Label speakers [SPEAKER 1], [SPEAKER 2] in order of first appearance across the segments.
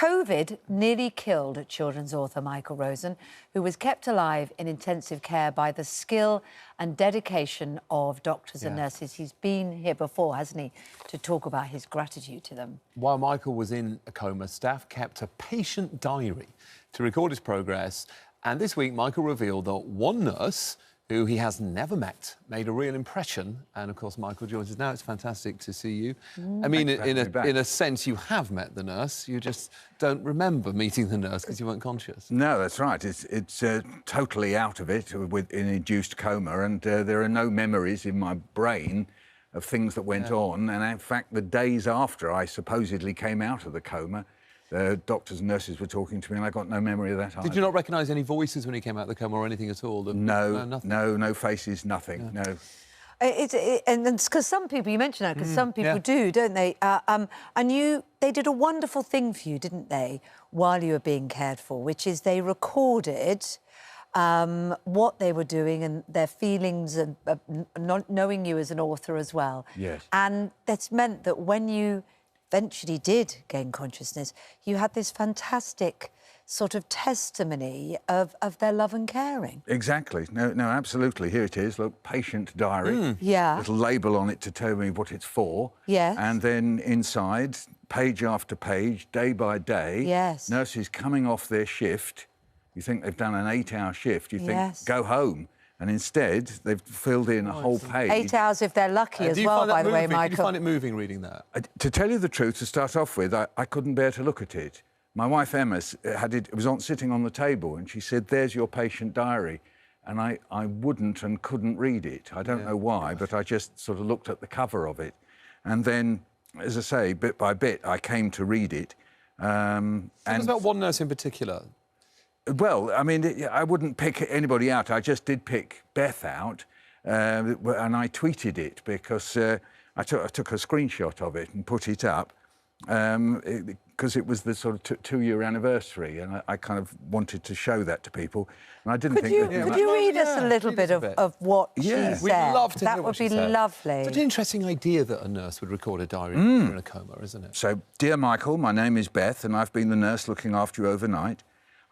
[SPEAKER 1] COVID nearly killed children's author Michael Rosen, who was kept alive in intensive care by the skill and dedication of doctors and nurses. He's been here before, hasn't he, to talk about his gratitude to them.
[SPEAKER 2] While Michael was in a coma, staff kept a patient diary to record his progress. And this week, Michael revealed that one nurse who he has never met made a real impression. And, of course, Michael joins us now. It's fantastic to see you. I mean, in a sense, you have met the nurse. You just don't remember meeting the nurse because you weren't conscious.
[SPEAKER 3] No, that's right. It's totally out of it with an induced coma, and there are no memories in my brain of things that went on. And, in fact, the days after I supposedly came out of the coma, the doctors and nurses were talking to me, and I got no memory of that either.
[SPEAKER 2] Did you not recognise any voices when he came out of the coma or anything at all?
[SPEAKER 3] No,
[SPEAKER 2] nothing?
[SPEAKER 3] No faces, nothing, no.
[SPEAKER 1] And because some people, you mentioned that, because some people do, don't they? And they did a wonderful thing for you, didn't they, while you were being cared for, which is they recorded what they were doing and their feelings, and not knowing you as an author as well.
[SPEAKER 3] Yes.
[SPEAKER 1] And that's meant that when you eventually did gain consciousness, you had this fantastic sort of testimony of their love and caring.
[SPEAKER 3] Exactly. No, absolutely. Here it is. Look, patient diary.
[SPEAKER 1] Yeah.
[SPEAKER 3] Little label on it to tell me what it's for.
[SPEAKER 1] Yes.
[SPEAKER 3] And then inside, page after page, day by day, nurses coming off their shift. You think they've done an 8-hour shift. You think, go home. And instead, they've filled in a whole page.
[SPEAKER 1] 8 hours if they're lucky as well, by the way, Michael.
[SPEAKER 2] Did you find it moving reading that?
[SPEAKER 3] To tell you the truth, to start off with, I couldn't bear to look at it. My wife, Emma, was sitting on the table, and she said, "There's your patient diary." And I wouldn't and couldn't read it. I don't know why, but I just sort of looked at the cover of it. And then, as I say, bit by bit, I came to read it.
[SPEAKER 2] And about one nurse in particular.
[SPEAKER 3] Well, I mean, I wouldn't pick anybody out. I just did pick Beth out, and I tweeted it because I took a screenshot of it and put it up because it was the sort of 2-year anniversary, and I kind of wanted to show that to people. And I didn't think...
[SPEAKER 1] Could you read us a little bit of what she said?
[SPEAKER 2] We'd love to hear what she said.
[SPEAKER 1] That would be lovely.
[SPEAKER 2] Such an interesting idea that a nurse would record a diary when you're in a coma, isn't it?
[SPEAKER 3] So, dear Michael, my name is Beth, and I've been the nurse looking after you overnight.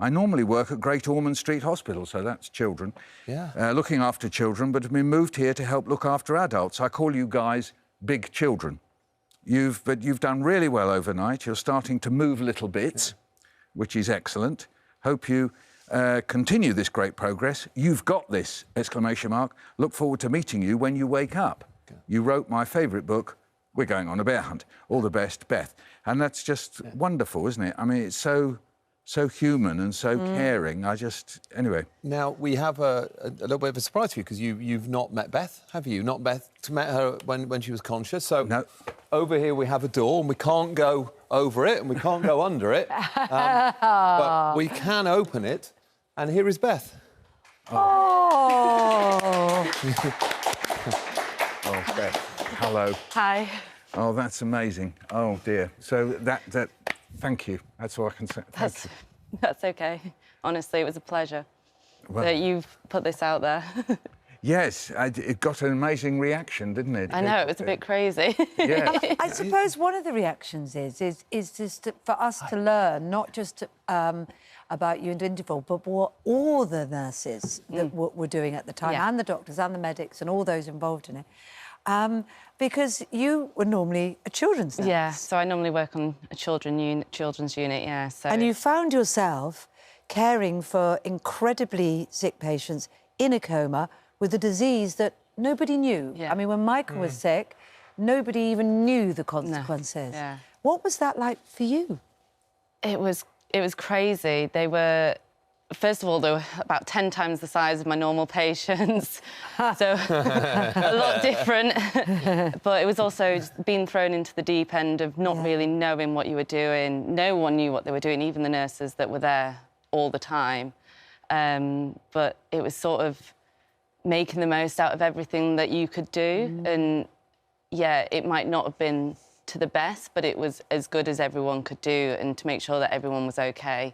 [SPEAKER 3] I normally work at Great Ormond Street Hospital, so that's children. Looking after children, but have been moved here to help look after adults. I call you guys big children. But you've done really well overnight. You're starting to move little bits, which is excellent. Hope you continue this great progress. You've got this! ! Look forward to meeting you when you wake up. You wrote my favourite book, We're Going on a Bear Hunt. All the best, Beth. And that's just wonderful, isn't it? I mean, it's so human and so caring. Anyway.
[SPEAKER 2] Now, we have a little bit of a surprise for you, because you've not met Beth, have you? Not Beth, met her when she was conscious. So
[SPEAKER 3] no.
[SPEAKER 2] Over here we have a door, and we can't go over it, and we can't go under it. But we can open it, and here is Beth.
[SPEAKER 1] Oh.
[SPEAKER 3] Oh, Beth. Hello.
[SPEAKER 4] Hi.
[SPEAKER 3] Oh, that's amazing. Oh, dear. So thank you. That's all I can say. Thank you.
[SPEAKER 4] That's OK. Honestly, it was a pleasure that you've put this out there.
[SPEAKER 3] Yes, it got an amazing reaction, didn't it?
[SPEAKER 4] I know, it was a bit crazy.
[SPEAKER 3] Yeah.
[SPEAKER 1] I suppose one of the reactions is just for us to learn, not just about you individual, but what all the nurses that were doing at the time, and the doctors and the medics and all those involved in it. Because you were normally a children's nurse.
[SPEAKER 4] Yeah, so I normally work on a children's unit, yeah. So.
[SPEAKER 1] And you found yourself caring for incredibly sick patients in a coma with a disease that nobody knew. I mean, when Michael was sick, nobody even knew the consequences.
[SPEAKER 4] No.
[SPEAKER 1] What was that like for you?
[SPEAKER 4] It was crazy. They were... First of all, they were about 10 times the size of my normal patients, so a lot different. But it was also being thrown into the deep end of not really knowing what you were doing. No one knew what they were doing, even the nurses that were there all the time. But it was sort of making the most out of everything that you could do. And, yeah, it might not have been to the best, but it was as good as everyone could do, and to make sure that everyone was OK.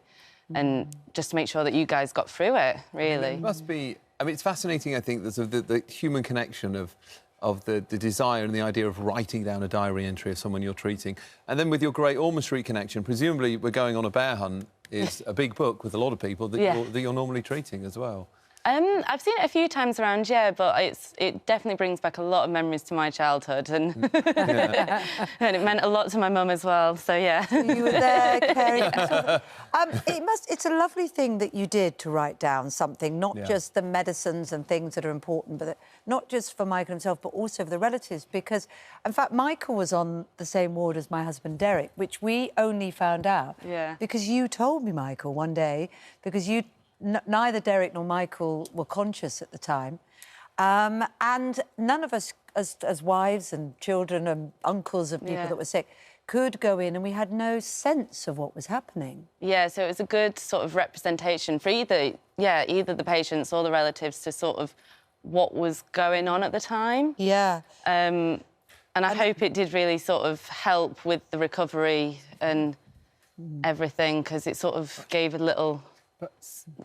[SPEAKER 4] And just to make sure that you guys got through it, really.
[SPEAKER 2] It must be... I mean, it's fascinating, I think, the human connection of the desire and the idea of writing down a diary entry of someone you're treating. And then with your Great Ormond Street connection, presumably We're Going on a Bear Hunt is a big book with a lot of people that, you're normally treating as well.
[SPEAKER 4] I've seen it a few times around, yeah, but it definitely brings back a lot of memories to my childhood, and and it meant a lot to my mum as well. So yeah,
[SPEAKER 1] you were there, caring. It's a lovely thing that you did to write down something, not just the medicines and things that are important, but not just for Michael himself, but also for the relatives. Because, in fact, Michael was on the same ward as my husband Derek, which we only found out because you told me, Michael, one day, because neither Derek nor Michael were conscious at the time, and none of us, as wives and children and uncles of people that were sick, could go in, and we had no sense of what was happening.
[SPEAKER 4] Yeah, so it was a good sort of representation for either the patients or the relatives to sort of what was going on at the time.
[SPEAKER 1] Yeah.
[SPEAKER 4] And I hope it did really sort of help with the recovery and everything, because it sort of gave a little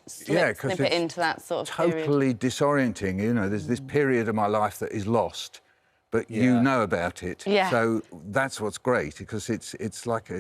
[SPEAKER 4] snippet into that sort of
[SPEAKER 3] totally disorienting. You know, there's this period of my life that is lost, but you know about it. Yeah. So that's what's great, because it's like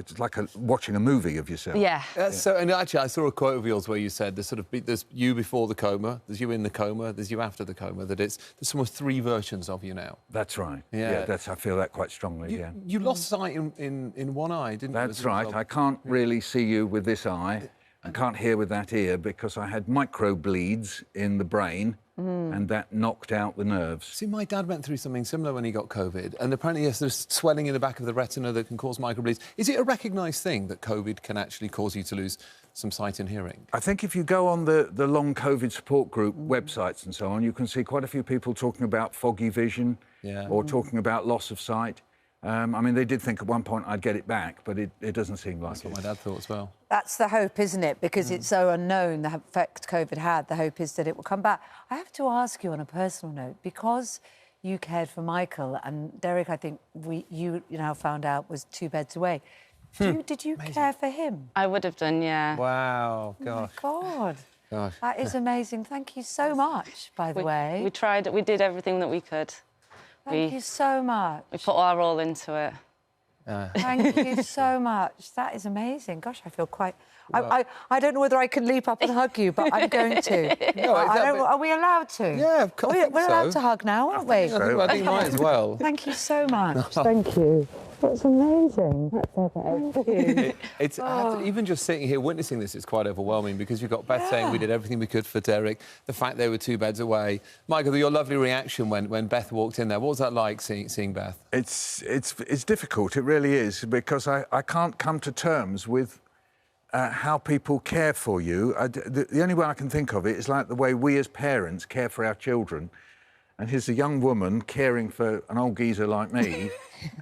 [SPEAKER 3] watching a movie of yourself.
[SPEAKER 4] Yeah.
[SPEAKER 2] So, and actually, I saw a quote of yours where you said there's you before the coma, there's you in the coma, there's you after the coma. There's almost 3 versions of you now.
[SPEAKER 3] That's right. Yeah. I feel that quite strongly.
[SPEAKER 2] You lost sight in one eye, didn't you?
[SPEAKER 3] That's right. I can't really see you with this eye. I can't hear with that ear because I had microbleeds in the brain and that knocked out the nerves.
[SPEAKER 2] See, my dad went through something similar when he got COVID, and apparently, yes, there's swelling in the back of the retina that can cause microbleeds. Is it a recognised thing that COVID can actually cause you to lose some sight and hearing?
[SPEAKER 3] I think if you go on the long COVID support group websites and so on, you can see quite a few people talking about foggy vision or talking about loss of sight. I mean, they did think at one point I'd get it back, but it doesn't seem like it.
[SPEAKER 2] That's what my dad thought as well.
[SPEAKER 1] That's the hope, isn't it? Because it's so unknown, the effect COVID had. The hope is that it will come back. I have to ask you on a personal note, because you cared for Michael, and Derek, I think you now found out, was 2 beds away. Did you care for him?
[SPEAKER 4] I would have done, yeah.
[SPEAKER 2] Wow, gosh.
[SPEAKER 1] Oh, my God. Gosh. That is amazing. Thank you so much, by the way.
[SPEAKER 4] We tried it. We did everything that we could.
[SPEAKER 1] Thank you so much.
[SPEAKER 4] We put our all into it.
[SPEAKER 1] Thank you so much. That is amazing. Gosh, I feel quite... Well, I don't know whether I can leap up and hug you, but I'm going to. No, are we allowed to?
[SPEAKER 2] Yeah, of course.
[SPEAKER 1] We're allowed to hug now, aren't we?
[SPEAKER 2] I think you might as well.
[SPEAKER 1] Thank you so much. Thank you. That's amazing. Thank you.
[SPEAKER 2] Even just sitting here witnessing this is quite overwhelming, because you've got Beth saying we did everything we could for Derek, the fact they were 2 beds away. Michael, your lovely reaction when Beth walked in there, what was that like, seeing Beth?
[SPEAKER 3] It's difficult, it really is, because I can't come to terms with how people care for you. The only way I can think of it is like the way we as parents care for our children. And here's a young woman caring for an old geezer like me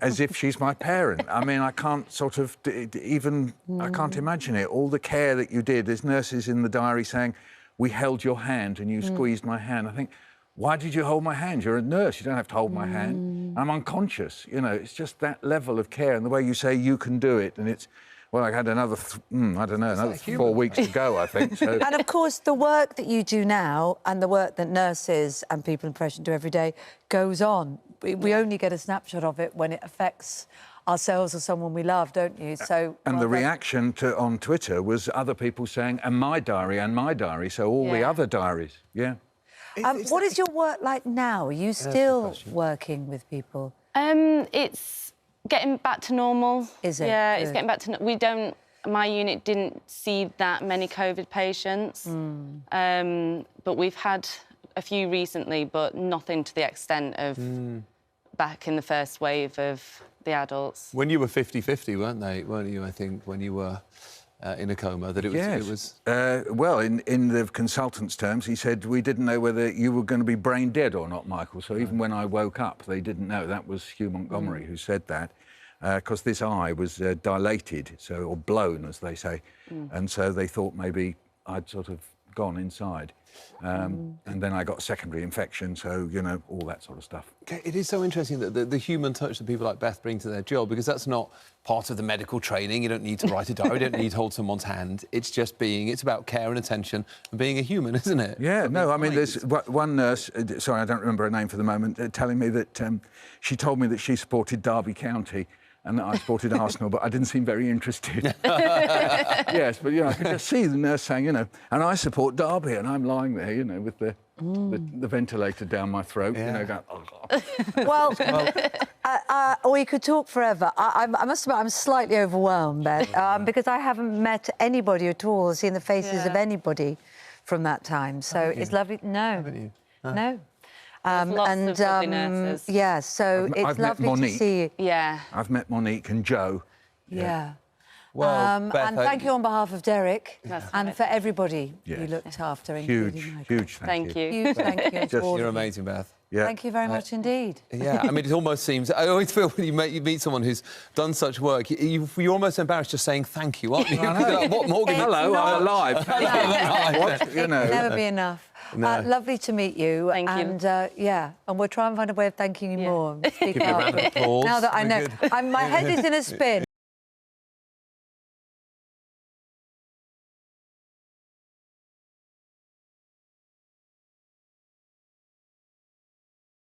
[SPEAKER 3] as if she's my parent. I mean, I can't sort of I can't imagine it. All the care that you did. There's nurses in the diary saying, we held your hand and you squeezed my hand. I think, why did you hold my hand? You're a nurse, you don't have to hold my hand. I'm unconscious, you know. It's just that level of care, and the way you say you can do it, and it's... Well, I had another, another 4 weeks to go, I think. So.
[SPEAKER 1] And, of course, the work that you do now and the work that nurses and people in profession do every day goes on. We only get a snapshot of it when it affects ourselves or someone we love, don't you? So.
[SPEAKER 3] And the reaction on Twitter was other people saying, and my diary, so all the other diaries,
[SPEAKER 1] what is your work like now? Are you still working with people?
[SPEAKER 4] It's getting back to normal.
[SPEAKER 1] Is it?
[SPEAKER 4] Yeah, it's getting back to... My unit didn't see that many COVID patients, but we've had a few recently, but nothing to the extent of back in the first wave of the adults.
[SPEAKER 2] When you were 50-50, weren't you, I think, when you were in a coma, that it was...
[SPEAKER 3] well, in the consultant's terms, he said, we didn't know whether you were going to be brain dead or not, Michael. So even when I woke up, they didn't know. That was Hugh Montgomery who said that, because this eye was dilated, or blown, as they say. And so they thought maybe I'd sort of gone inside. And then I got secondary infection, so, you know, all that sort of stuff.
[SPEAKER 2] It is so interesting that the human touch that people like Beth bring to their job, because that's not part of the medical training. You don't need to write a diary, you don't need to hold someone's hand. It's just it's about care and attention and being a human, isn't it?
[SPEAKER 3] Yeah, no, I mean, there's one nurse, sorry, I don't remember her name for the moment, telling me that she told me that she supported Derby County and that I supported Arsenal, but I didn't seem very interested. Yes, but, you know, I could just see the nurse saying, you know, and I support Derby, and I'm lying there, you know, with the ventilator down my throat, you know, going, oh.
[SPEAKER 1] Well, we could talk forever. I must admit, I'm slightly overwhelmed, Beth, because I haven't met anybody at all, seen the faces of anybody from that time. So it's lovely. No,
[SPEAKER 2] Haven't you?
[SPEAKER 1] No.
[SPEAKER 4] Lots of lovely nurses.
[SPEAKER 1] Yeah, so
[SPEAKER 3] I've
[SPEAKER 1] it's lovely to see you.
[SPEAKER 4] Yeah.
[SPEAKER 3] I've met Monique and Joe.
[SPEAKER 1] Yeah.
[SPEAKER 2] Well, Beth,
[SPEAKER 1] and thank you on behalf of Derek and
[SPEAKER 4] right.
[SPEAKER 1] for everybody
[SPEAKER 3] Yes.
[SPEAKER 1] you looked after, including
[SPEAKER 3] Huge,
[SPEAKER 1] Michael.
[SPEAKER 3] huge thank you.
[SPEAKER 1] Huge thank you. to all of
[SPEAKER 2] you're
[SPEAKER 1] you.
[SPEAKER 2] amazing, Beth.
[SPEAKER 3] Yeah.
[SPEAKER 1] Thank you very much indeed.
[SPEAKER 2] Yeah, I mean, it almost seems... I always feel when you meet someone who's done such work, you're almost embarrassed just saying thank you, aren't you? Like, what more can you...
[SPEAKER 3] Hello, I'm alive. What? You know.
[SPEAKER 1] It'll never be enough.
[SPEAKER 2] No.
[SPEAKER 1] Lovely to meet you.
[SPEAKER 4] Thank you.
[SPEAKER 1] And yeah, and we'll try and find a way of thanking you more. Speak
[SPEAKER 2] Give you a round of
[SPEAKER 1] after.
[SPEAKER 2] applause.
[SPEAKER 1] Now that I know,
[SPEAKER 2] Very good.
[SPEAKER 1] my head is in a spin.